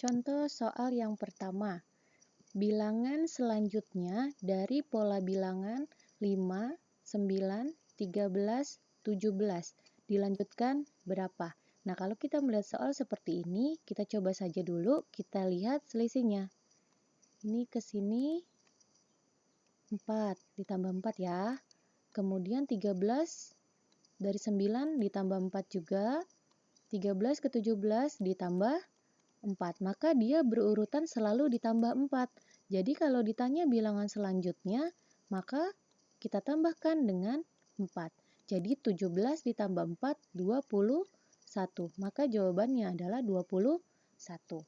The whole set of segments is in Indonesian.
Contoh soal yang pertama. Bilangan selanjutnya dari pola bilangan 5, 9, 13, 17. Dilanjutkan berapa? Nah, kalau kita melihat soal seperti ini, kita coba saja dulu, kita lihat selisihnya. Ini ke sini 4, ditambah 4 ya. Kemudian 13 dari 9 ditambah 4 juga. 13 ke 17 ditambah 4. Maka dia berurutan selalu ditambah 4. Jadi kalau ditanya bilangan selanjutnya, maka kita tambahkan dengan 4. Jadi 17 ditambah 4, 21. Maka jawabannya adalah 21.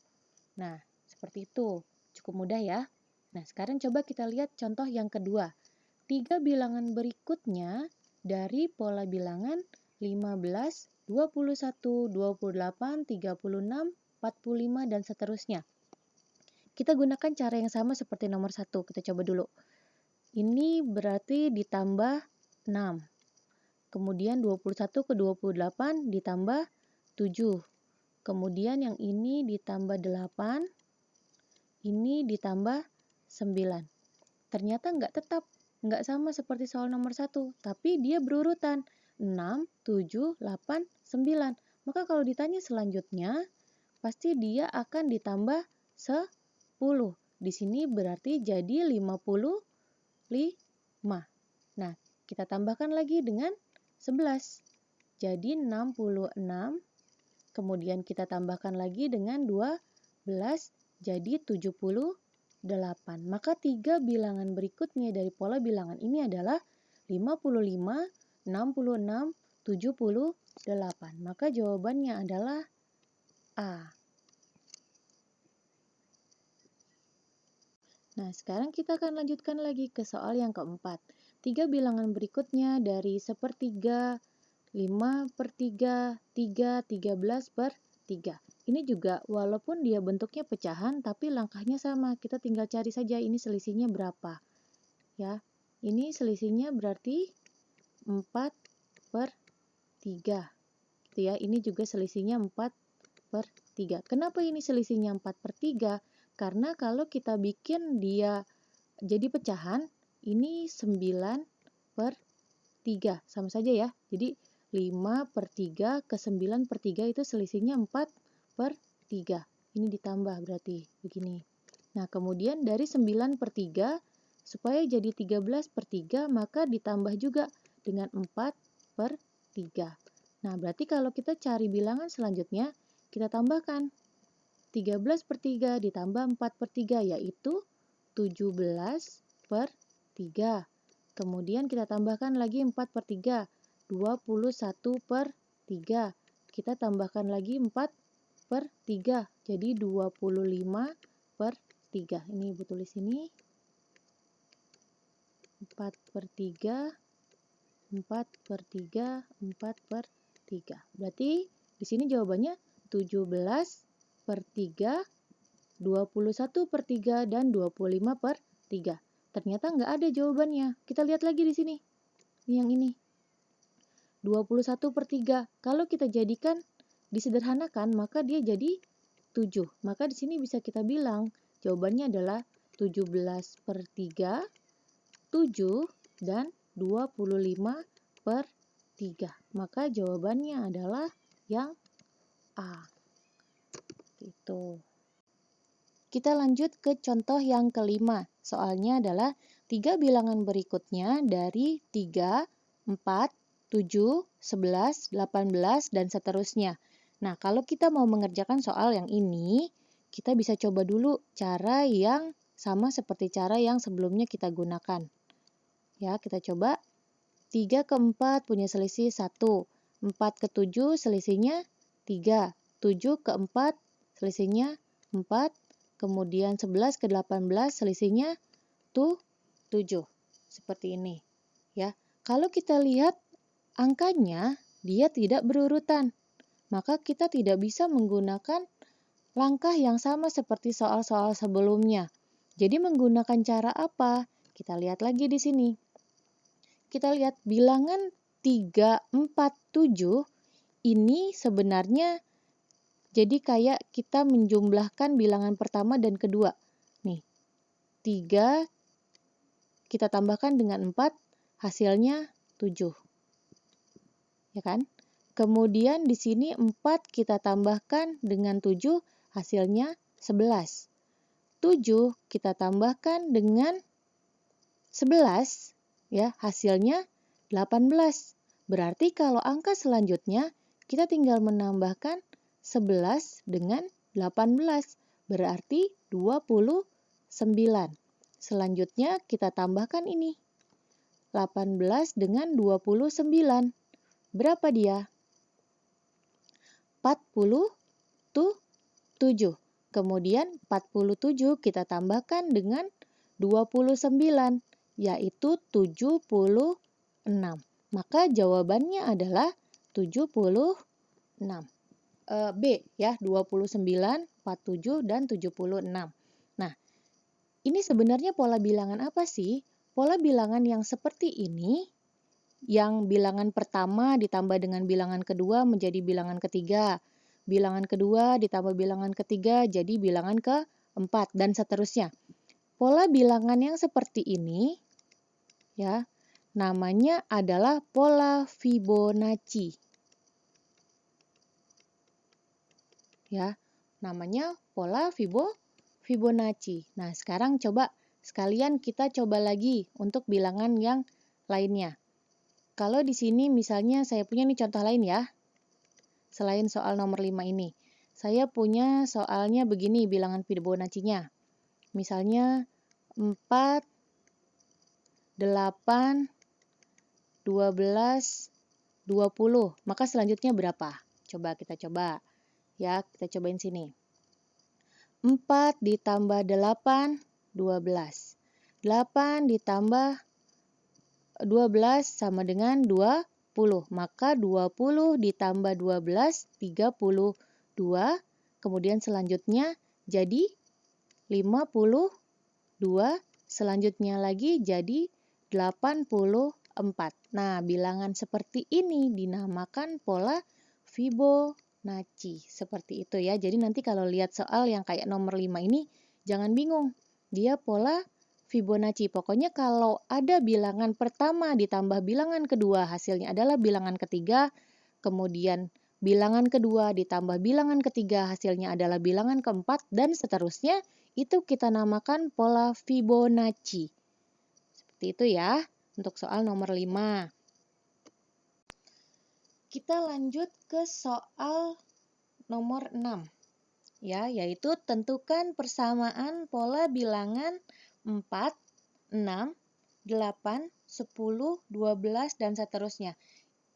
Nah, seperti itu. Cukup mudah ya. Nah, sekarang coba kita lihat contoh yang kedua. 3 bilangan berikutnya dari pola bilangan 15, 21, 28, 36, 45, dan seterusnya. Kita gunakan cara yang sama seperti nomor 1. Kita coba dulu. Ini berarti ditambah 6. Kemudian 21 ke 28 ditambah 7. Kemudian yang ini ditambah 8. Ini ditambah 9. Ternyata nggak sama seperti soal nomor 1. Tapi dia berurutan 6, 7, 8, 9. Maka kalau ditanya selanjutnya, pasti dia akan ditambah 10. Di sini berarti jadi 55. Nah, kita tambahkan lagi dengan 11. Jadi 66. Kemudian kita tambahkan lagi dengan 12. Jadi 78. Maka 3 bilangan berikutnya dari pola bilangan ini adalah 55, 66, 78. Maka jawabannya adalah A. Nah, sekarang kita akan lanjutkan lagi ke soal yang keempat. 3 bilangan berikutnya dari sepertiga, 5 per 3, 3, 13 per 3. Ini juga walaupun dia bentuknya pecahan, tapi langkahnya sama. Kita tinggal cari saja ini selisihnya berapa. Ya, ini selisihnya berarti 4 per 3. Gitu ya, ini juga selisihnya 4 per 3. Kenapa ini selisihnya 4 per 3? Karena kalau kita bikin dia jadi pecahan, ini 9 per 3. Sama saja ya. Jadi 5 per 3 ke 9 per 3 itu selisihnya 4 per 3. Ini ditambah berarti begini. Nah, kemudian dari 9 per 3, supaya jadi 13 per 3, maka ditambah juga dengan 4 per 3. Nah, berarti kalau kita cari bilangan selanjutnya, kita tambahkan 13 per 3 ditambah 4 per 3, yaitu 17 per 3. Kemudian kita tambahkan lagi 4 per 3, 21 per 3. Kita tambahkan lagi 4 per 3, jadi 25 per 3. Ini Ibu tulis ini. 4 per 3, 4 per 3, 4 per 3. Berarti di sini jawabannya 17 per 3, 21 per 3, dan 25 per 3. Ternyata nggak ada jawabannya. Kita lihat lagi di sini. Yang ini. 21 per 3. Kalau kita jadikan disederhanakan, maka dia jadi 7. Maka di sini bisa kita bilang jawabannya adalah 17 per 3, 7, dan 25 per 3. Maka jawabannya adalah yang A. Itu. Kita lanjut ke contoh yang kelima. Soalnya adalah 3 bilangan berikutnya dari 3, 4, 7, 11, 18, dan seterusnya. Nah, kalau kita mau mengerjakan soal yang ini, kita bisa coba dulu cara yang sama seperti cara yang sebelumnya kita gunakan. Ya, kita coba. 3 ke 4 punya selisih 1. 4 ke 7 selisihnya 3. 7 ke 4 selisihnya 4. Kemudian 11 ke 18 selisihnya 7. Seperti ini. Ya. Kalau kita lihat angkanya, dia tidak berurutan. Maka kita tidak bisa menggunakan langkah yang sama seperti soal-soal sebelumnya. Jadi menggunakan cara apa? Kita lihat lagi di sini. Kita lihat bilangan 3, 4, 7 ini sebenarnya Jadi kayak kita menjumlahkan bilangan pertama dan kedua. Nih, 3 kita tambahkan dengan 4, hasilnya 7. Ya kan? Kemudian di sini 4 kita tambahkan dengan 7, hasilnya 11. 7 kita tambahkan dengan 11, ya, hasilnya 18. Berarti kalau angka selanjutnya kita tinggal menambahkan 11 dengan 18, berarti 29. Selanjutnya kita tambahkan ini, 18 dengan 29. Berapa dia? 47. Kemudian 47 kita tambahkan dengan 29, yaitu 76. Maka jawabannya adalah 76. B ya, 29, 47, dan 76. Nah, ini sebenarnya pola bilangan apa sih? Pola bilangan yang seperti ini, yang bilangan pertama ditambah dengan bilangan kedua menjadi bilangan ketiga. Bilangan kedua ditambah bilangan ketiga jadi bilangan keempat, dan seterusnya. Pola bilangan yang seperti ini, ya, namanya adalah pola Fibonacci. Ya, namanya pola Fibonacci. Nah, sekarang sekalian kita coba lagi untuk bilangan yang lainnya. Kalau di sini misalnya saya punya nih contoh lain ya. Selain soal nomor 5 ini. Saya punya soalnya begini bilangan Fibonacci-nya. Misalnya 4, 8, 12, 20. Maka selanjutnya berapa? Kita coba. Ya, kita cobain sini. 4 ditambah 8, 12. 8 ditambah 12 sama dengan 20. Maka 20 ditambah 12, 32. Kemudian selanjutnya jadi 52. Selanjutnya lagi jadi 84. Nah, bilangan seperti ini dinamakan pola Fibonacci. Seperti itu ya. Jadi nanti kalau lihat soal yang kayak nomor 5 ini, jangan bingung. Dia pola Fibonacci. Pokoknya kalau ada bilangan pertama ditambah bilangan kedua, hasilnya adalah bilangan ketiga. Kemudian bilangan kedua ditambah bilangan ketiga, hasilnya adalah bilangan keempat, dan seterusnya. Itu kita namakan pola Fibonacci. Seperti itu ya, untuk soal nomor 5. Kita lanjut ke soal nomor 6. Ya, yaitu tentukan persamaan pola bilangan 4, 6, 8, 10, 12, dan seterusnya.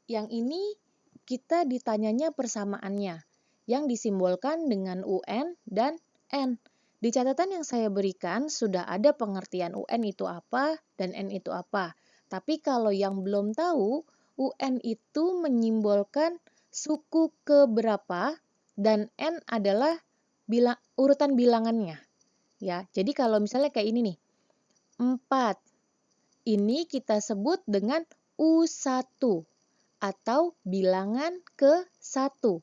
Yang ini kita ditanyanya persamaannya, yang disimbolkan dengan UN dan N. Di catatan yang saya berikan sudah ada pengertian UN itu apa dan N itu apa. Tapi kalau yang belum tahu, UN itu menyimbolkan suku keberapa dan N adalah urutan bilangannya. Ya, jadi kalau misalnya kayak ini nih, 4. Ini kita sebut dengan U1 atau bilangan ke-1.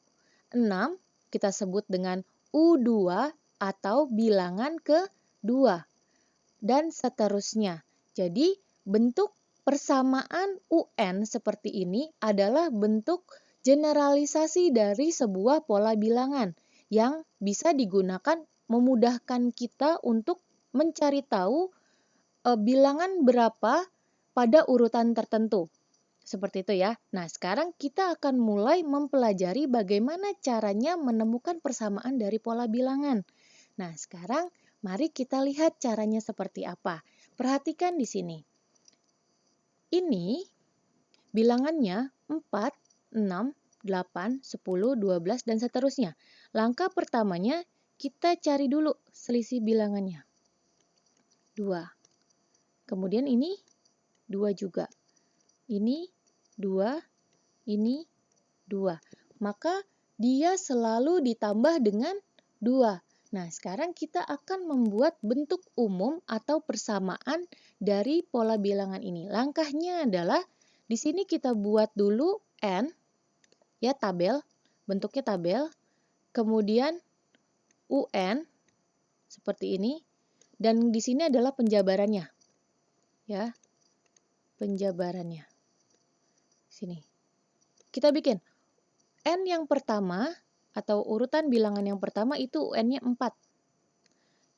6 kita sebut dengan U2 atau bilangan ke-2. Dan seterusnya. Jadi bentuk persamaan UN seperti ini adalah bentuk generalisasi dari sebuah pola bilangan yang bisa digunakan memudahkan kita untuk mencari tahu bilangan berapa pada urutan tertentu. Seperti itu ya. Nah, sekarang kita akan mulai mempelajari bagaimana caranya menemukan persamaan dari pola bilangan. Nah, sekarang mari kita lihat caranya seperti apa. Perhatikan di sini. Ini bilangannya 4, 6, 8, 10, 12, dan seterusnya. Langkah pertamanya kita cari dulu selisih bilangannya. 2. Kemudian ini 2 juga. Ini 2, ini 2. Maka dia selalu ditambah dengan 2. Nah, sekarang kita akan membuat bentuk umum atau persamaan dari pola bilangan ini. Langkahnya adalah di sini kita buat dulu N, ya tabel, bentuknya tabel. kemudian UN seperti ini, dan di sini adalah penjabarannya, ya, penjabarannya. Sini. Kita bikin N yang pertama atau urutan bilangan yang pertama itu UN-nya 4.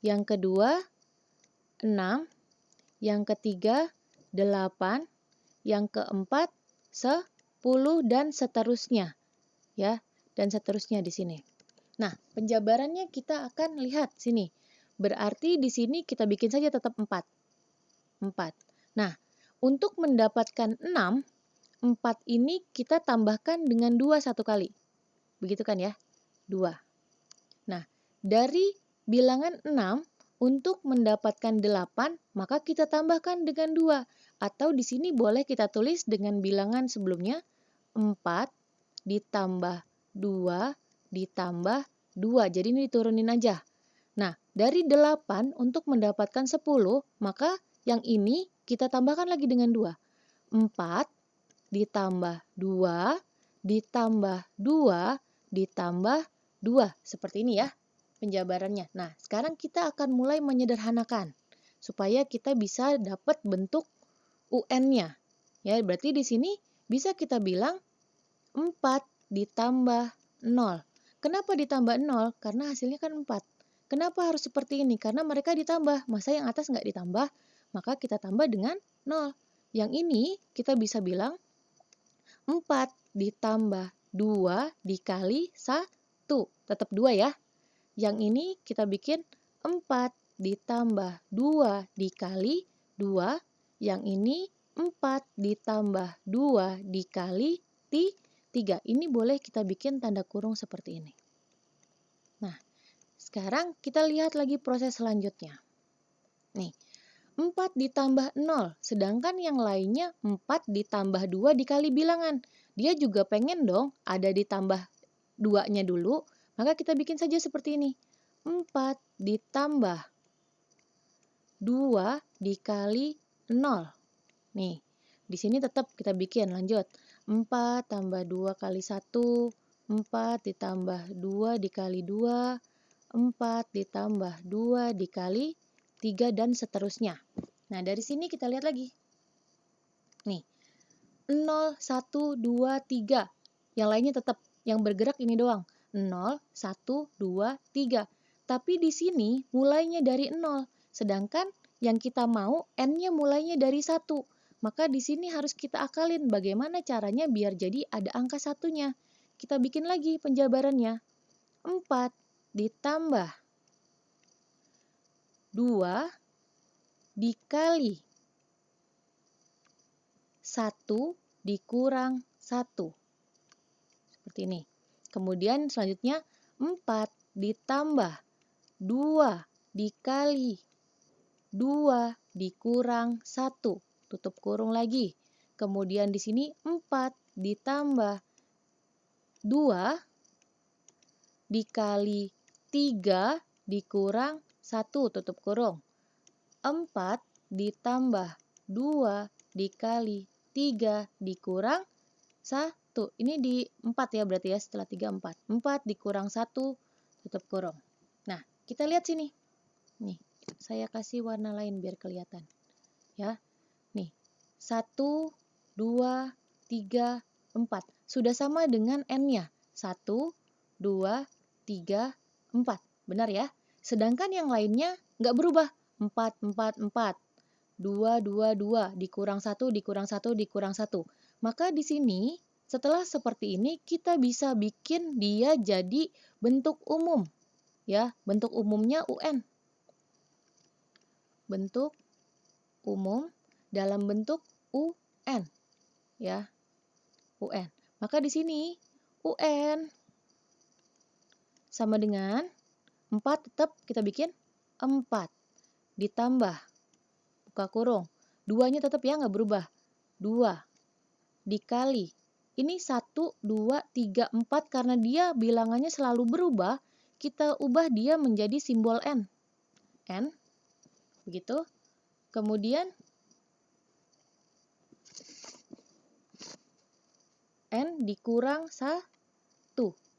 Yang kedua 6, yang ketiga 8, yang keempat 10 dan seterusnya, ya, dan seterusnya di sini. Nah, penjabarannya kita akan lihat sini. Berarti di sini kita bikin saja tetap 4. 4. Nah, untuk mendapatkan 6, 4 ini kita tambahkan dengan 2 satu kali. Begitu kan ya? 2. Nah, dari bilangan 6 untuk mendapatkan 8, maka kita tambahkan dengan 2. Atau di sini boleh kita tulis dengan bilangan sebelumnya 4 ditambah 2 ditambah 2. Jadi ini diturunin aja. Nah, dari 8 untuk mendapatkan 10, maka yang ini kita tambahkan lagi dengan 2. 4 ditambah 2 ditambah 2 ditambah 2. Seperti ini ya penjabarannya. Nah, sekarang kita akan mulai menyederhanakan supaya kita bisa dapat bentuk UN-nya. Ya, berarti di sini bisa kita bilang 4 ditambah 0. Kenapa ditambah 0? Karena hasilnya kan 4. Kenapa harus seperti ini? Karena mereka ditambah. Masa yang atas nggak ditambah? Maka kita tambah dengan 0. Yang ini kita bisa bilang 4 ditambah 2 dikali 1. Tetap 2 ya. Yang ini kita bikin 4 ditambah 2 dikali 2. Yang ini 4 ditambah 2 dikali 3. Ini boleh kita bikin tanda kurung seperti ini. Nah, sekarang kita lihat lagi proses selanjutnya. Nih, 4 ditambah 0, sedangkan yang lainnya 4 ditambah 2 dikali bilangan. Dia juga pengen dong ada ditambah 2-nya dulu, maka kita bikin saja seperti ini. 4 ditambah 2 dikali 0. Nih, di sini tetap kita bikin, lanjut. 4 tambah 2 kali 1, 4 ditambah 2 dikali 2, 4 ditambah 2 dikali 3 dan seterusnya. Nah, dari sini kita lihat lagi. Nih, 0, 1, 2, 3. Yang lainnya tetap, yang bergerak ini doang. 0, 1, 2, 3. Tapi di sini mulainya dari 0. Sedangkan yang kita mau N-nya mulainya dari 1. Maka di sini harus kita akalin bagaimana caranya biar jadi ada angka satunya. Kita bikin lagi penjabarannya. 4 ditambah 2 dikali 1 dikurang 1. Seperti ini. Kemudian selanjutnya 4 ditambah 2 dikali 2 dikurang 1. Tutup kurung lagi. Kemudian di sini 4 ditambah 2 dikali 3 dikurang 1. Tutup kurung. 4 ditambah 2 dikali 3 dikurang 1. Ini di 4 ya berarti ya, setelah 3, 4. 4 dikurang 1, tutup kurung. Nah, kita lihat sini. Nih, saya kasih warna lain biar kelihatan. Ya, nih, 1, 2, 3, 4. Sudah sama dengan N-nya. 1, 2, 3, 4. Benar ya? Sedangkan yang lainnya nggak berubah. 4, 4, 4. 2, 2, 2. Dikurang 1, dikurang 1, dikurang 1. Maka di sini, setelah seperti ini, kita bisa bikin dia jadi bentuk umum. Ya, bentuk umumnya UN. Bentuk umum dalam bentuk UN. Ya, UN. Maka di sini, UN sama dengan 4 tetap kita bikin 4. Ditambah, buka kurung. 2-nya tetap ya, nggak berubah. 2 dikali. Ini 1, 2, 3, 4 karena dia bilangannya selalu berubah, kita ubah dia menjadi simbol N. N, begitu. Kemudian N dikurang 1,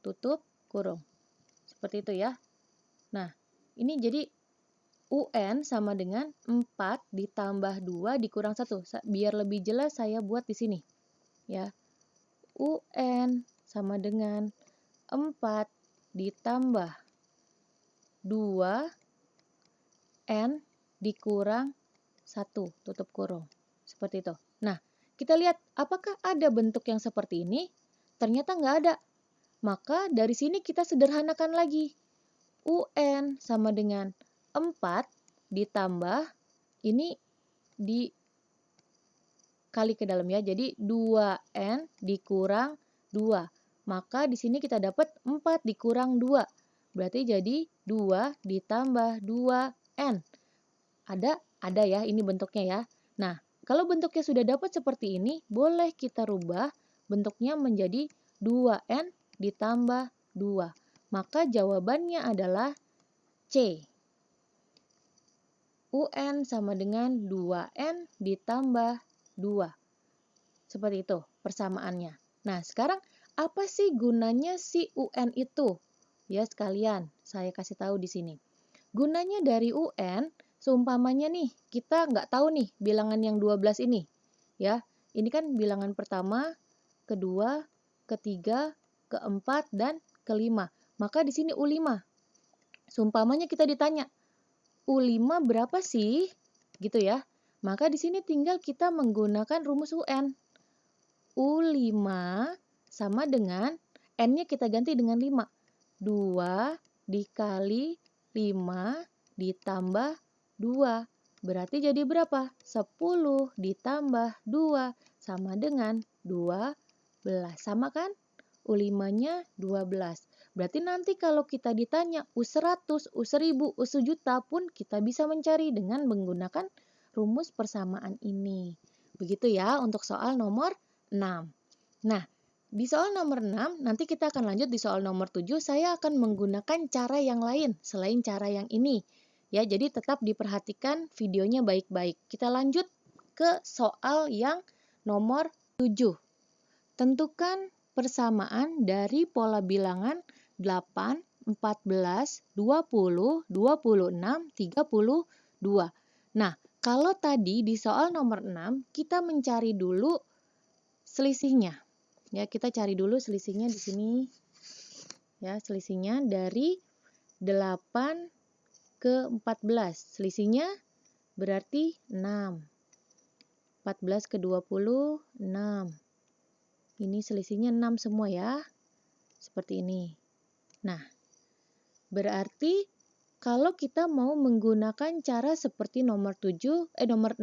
tutup kurung. Seperti itu ya. Nah, ini jadi UN sama dengan 4 ditambah 2 dikurang 1. Biar lebih jelas saya buat di sini. Ya. UN sama dengan 4 ditambah 2 N dikurang 1, tutup kurung. Seperti itu. Nah, kita lihat apakah ada bentuk yang seperti ini? Ternyata nggak ada. Maka dari sini kita sederhanakan lagi. UN sama dengan 4 ditambah, ini dikali ke dalam ya. Jadi 2N dikurang 2. Maka di sini kita dapat 4 dikurang 2. Berarti jadi 2 ditambah 2N. Ada ya, ini bentuknya ya. Nah, kalau bentuknya sudah dapat seperti ini, boleh kita rubah bentuknya menjadi 2N ditambah 2. Maka jawabannya adalah C. UN sama dengan 2N ditambah 2. Seperti itu persamaannya. Nah, sekarang apa sih gunanya si UN itu? Ya, sekalian saya kasih tahu di sini. Gunanya dari UN, seumpamanya nih, kita nggak tahu nih bilangan yang 12 ini. Ya, ini kan bilangan pertama, kedua, ketiga, keempat, dan kelima. Maka di sini U5. Seumpamanya kita ditanya, U5 berapa sih? Gitu ya. Maka di sini tinggal kita menggunakan rumus UN. U5 sama dengan N-nya kita ganti dengan 5. 2 dikali 5 ditambah 2. Berarti jadi berapa? 10 ditambah 2 sama dengan 12. Sama kan? U5-nya 12. Berarti nanti kalau kita ditanya U100, U1000, U1.000.000 pun kita bisa mencari dengan menggunakan rumus persamaan ini. Begitu ya untuk soal nomor 6. Nah, di soal nomor 6, nanti kita akan lanjut di soal nomor 7, saya akan menggunakan cara yang lain selain cara yang ini. Ya, jadi tetap diperhatikan videonya baik-baik. Kita lanjut ke soal yang nomor 7. Tentukan persamaan dari pola bilangan 8, 14, 20, 26, 32. Nah, kalau tadi di soal nomor 6, kita mencari dulu selisihnya. Ya, kita cari dulu selisihnya di sini. Ya, selisihnya dari 8 ke 14. Selisihnya berarti 6. 14 ke 20, 6. Ini selisihnya 6 semua ya. Seperti ini. Nah, berarti kalau kita mau menggunakan cara seperti nomor 6,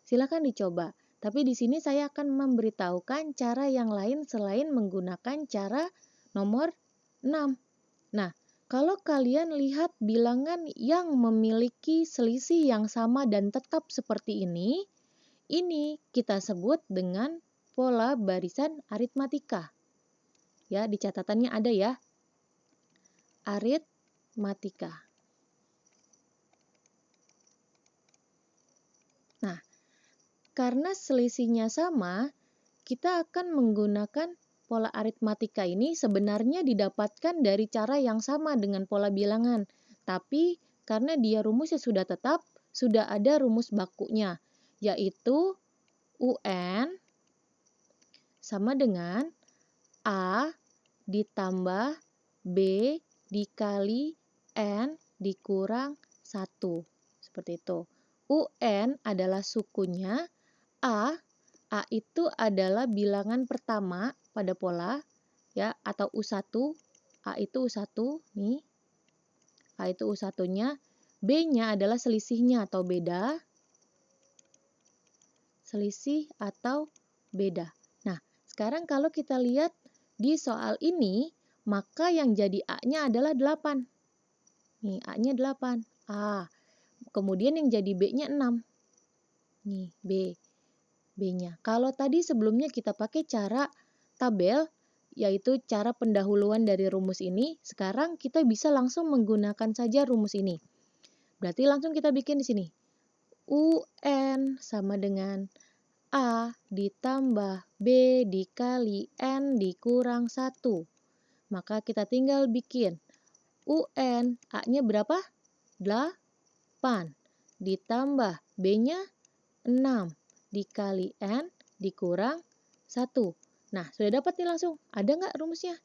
silakan dicoba. Tapi di sini saya akan memberitahukan cara yang lain selain menggunakan cara nomor 6. Nah, kalau kalian lihat bilangan yang memiliki selisih yang sama dan tetap seperti ini kita sebut dengan pola barisan aritmatika. Ya, di catatannya ada ya. Aritmatika. Nah, karena selisihnya sama, kita akan menggunakan pola aritmatika ini sebenarnya didapatkan dari cara yang sama dengan pola bilangan. Tapi karena dia rumusnya sudah tetap, sudah ada rumus bakunya, yaitu UN sama dengan A ditambah B dikali N dikurang 1. Seperti itu. UN adalah sukunya, A itu adalah bilangan pertama pada pola, ya, atau U1. A itu U1, nih. A itu U1-nya. B-nya adalah selisihnya atau beda. Selisih atau beda. Nah, sekarang kalau kita lihat di soal ini, maka yang jadi A-nya adalah 8. Nih, A-nya 8. A. Kemudian yang jadi B-nya 6. Nih, B. B-nya. Kalau tadi sebelumnya kita pakai cara tabel, yaitu cara pendahuluan dari rumus ini, sekarang kita bisa langsung menggunakan saja rumus ini. Berarti langsung kita bikin di sini. UN sama dengan A ditambah B dikali N dikurang 1. Maka kita tinggal bikin UN, A-nya berapa? 8. Ditambah B-nya 6. Dikali N dikurang 1. Nah, sudah dapat nih langsung. Ada nggak rumusnya?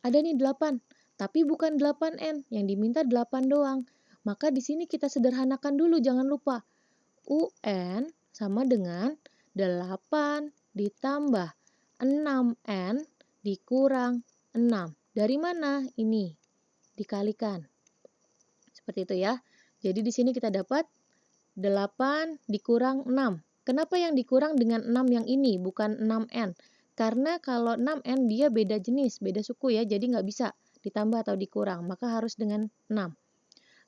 Ada nih 8. Tapi bukan 8N, yang diminta 8 doang. Maka di sini kita sederhanakan dulu, jangan lupa. UN sama dengan 8 ditambah 6N dikurang 6. Dari mana ini? Dikalikan. Seperti itu ya. Jadi di sini kita dapat 8 dikurang 6. Kenapa yang dikurang dengan 6 yang ini, bukan 6N? Karena kalau 6N dia beda jenis, beda suku ya, jadi nggak bisa ditambah atau dikurang, maka harus dengan 6.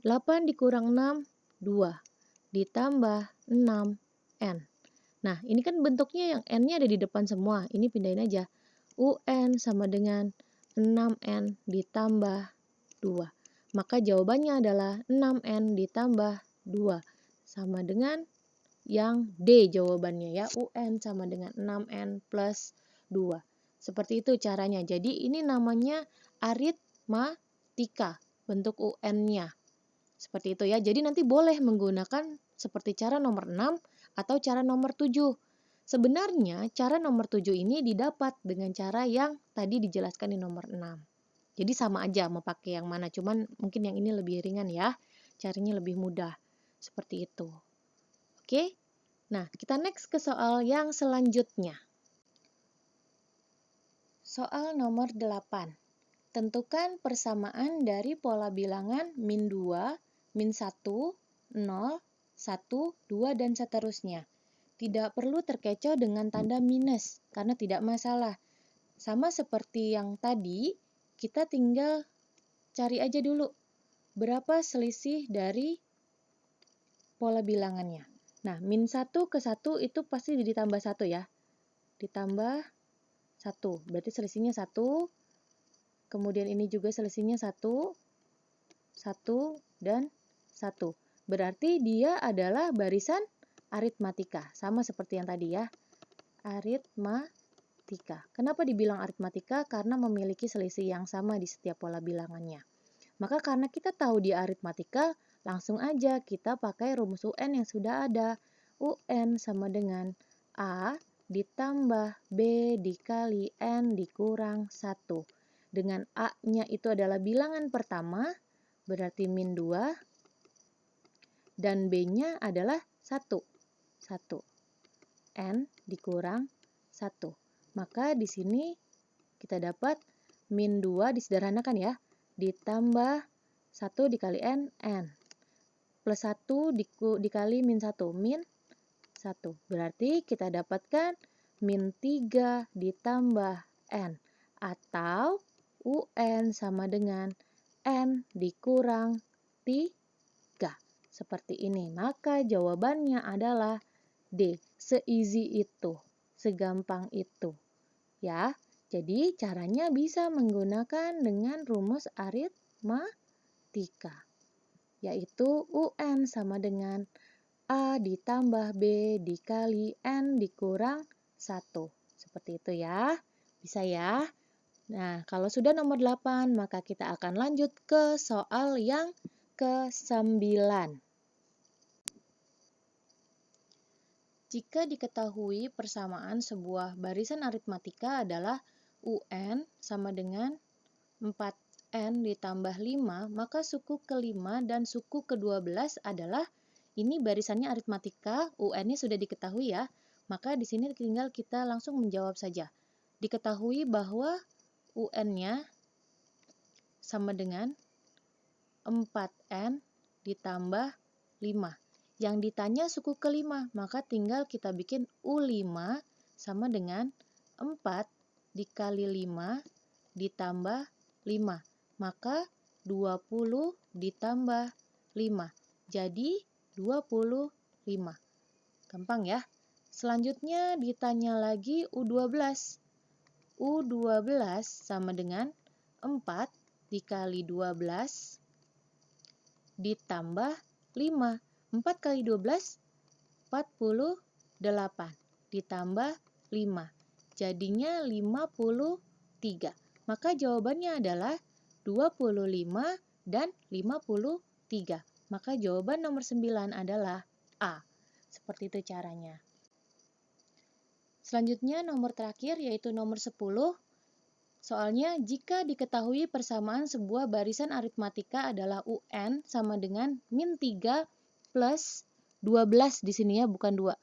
8 dikurang 6, 2. Ditambah 6N. Nah, ini kan bentuknya yang N-nya ada di depan semua, ini pindahin aja. UN sama dengan 6N ditambah 2. Maka jawabannya adalah 6N ditambah 2. Sama dengan yang D jawabannya ya. UN sama dengan 6N plus 2. Seperti itu caranya. Jadi ini namanya aritmatika, bentuk UN-nya. Seperti itu ya. Jadi nanti boleh menggunakan seperti cara nomor 6 atau cara nomor 7. Sebenarnya cara nomor 7 ini didapat dengan cara yang tadi dijelaskan di nomor 6. Jadi sama aja mau pakai yang mana, cuman mungkin yang ini lebih ringan ya. Caranya lebih mudah. Seperti itu. Oke? Nah, kita next ke soal yang selanjutnya. Soal nomor 8. Tentukan persamaan dari pola bilangan min 2, min 1, 0, 1, 2, dan seterusnya. Tidak perlu terkecoh dengan tanda minus, karena tidak masalah. Sama seperti yang tadi, kita tinggal cari aja dulu berapa selisih dari pola bilangannya. Nah, min 1 ke 1 itu pasti ditambah 1 ya. Ditambah 1. Berarti selisihnya 1. Kemudian ini juga selisihnya 1. 1 dan 1. Berarti dia adalah barisan aritmatika. Sama seperti yang tadi ya. Aritmatika. Kenapa dibilang aritmatika? Karena memiliki selisih yang sama di setiap pola bilangannya. Maka karena kita tahu di aritmatika, langsung aja kita pakai rumus UN yang sudah ada. UN sama dengan A ditambah B dikali N dikurang 1. Dengan A-nya itu adalah bilangan pertama, berarti min 2. Dan B-nya adalah 1. 1. N dikurang 1. Maka di sini kita dapat min 2 disederhanakan ya. Ditambah 1 dikali N, N. Plus 1 dikali min 1, min 1. Berarti kita dapatkan min 3 ditambah N. Atau UN sama dengan N dikurang 3. Seperti ini. Maka jawabannya adalah D. Se-easy itu. Segampang itu. Ya. Jadi caranya bisa menggunakan dengan rumus aritmatika. Yaitu UN sama dengan A ditambah B dikali N dikurang 1. Seperti itu ya. Bisa ya. Nah, kalau sudah nomor 8, maka kita akan lanjut ke soal yang ke-9. Jika diketahui persamaan sebuah barisan aritmatika adalah UN sama dengan 4N ditambah 5, maka suku ke-5 dan suku ke-12 adalah, ini barisannya aritmatika, UN-nya sudah diketahui ya, maka di sini tinggal kita langsung menjawab saja. Diketahui bahwa UN-nya sama dengan 4N ditambah 5. Yang ditanya suku ke-5, maka tinggal kita bikin U5 sama dengan 4 dikali 5 ditambah 5. Maka 20 ditambah 5. Jadi 25. Gampang ya. Selanjutnya ditanya lagi U12. U12 sama dengan 4 dikali 12 ditambah 5. 4 kali 12, 48. Ditambah 5. Jadinya 53. Maka jawabannya adalah 25 dan 53. Maka jawaban nomor 9 adalah A. Seperti itu caranya. Selanjutnya nomor terakhir yaitu nomor 10. Soalnya jika diketahui persamaan sebuah barisan aritmatika adalah UN sama dengan min 3 plus 12 di sini ya, bukan 2.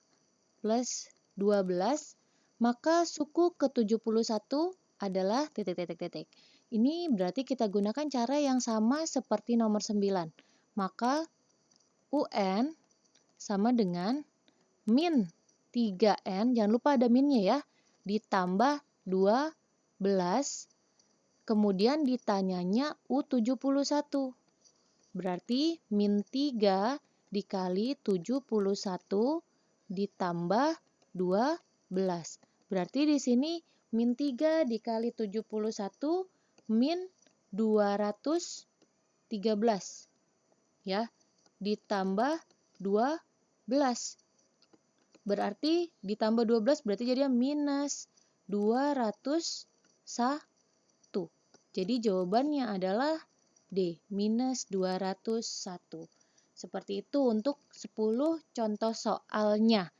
Plus 12, maka suku ke-71 adalah titik-titik-titik. Ini berarti kita gunakan cara yang sama seperti nomor 9. Maka UN sama dengan min 3N, jangan lupa ada minnya ya, ditambah 12, kemudian ditanyanya U71. Berarti min 3 dikali 71 ditambah 12. Berarti di sini min 3 dikali 71 min 213. Ya, ditambah 12. Berarti ditambah 12 berarti jadi minus 201. Jadi jawabannya adalah D, minus 201. Seperti itu untuk 10 contoh soalnya.